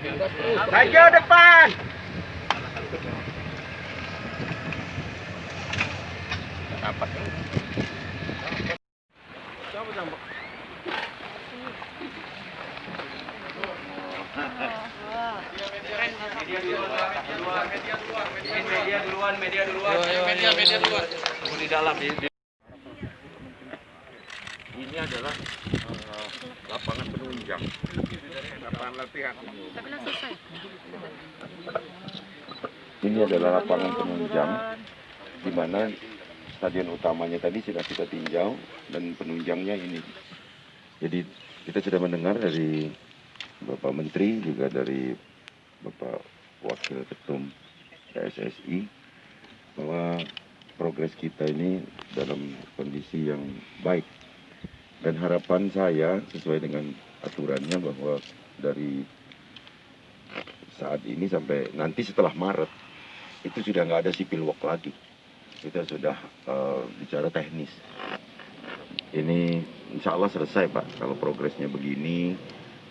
Maju depan. Apa? Media duluan. Di dalam ini adalah lapangan penunjang, lapangan latihan. Ini adalah lapangan penunjang, di mana stadion utamanya tadi sudah kita tinjau dan penunjangnya ini. Jadi kita sudah mendengar dari Bapak Menteri, juga dari Bapak Wakil Ketum PSSI, bahwa progres kita ini dalam kondisi yang baik. Dan harapan saya sesuai dengan aturannya bahwa dari saat ini sampai nanti setelah Maret, itu sudah nggak ada civil work lagi. Kita sudah bicara teknis. Ini insya Allah selesai Pak, kalau progresnya begini,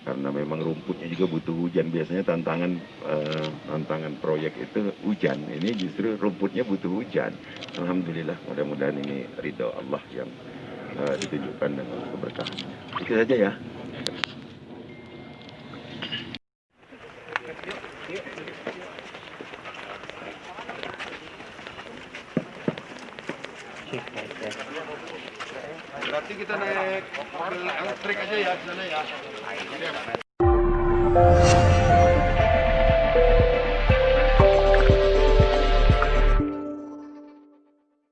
karena memang rumputnya juga butuh hujan. Biasanya tantangan proyek itu hujan, ini justru rumputnya butuh hujan. Alhamdulillah, mudah-mudahan ini ridho Allah yang ditunjukkan dengan keberkahan. Itu saja ya. Berarti kita naik mobil elektrik aja ya di sana ya.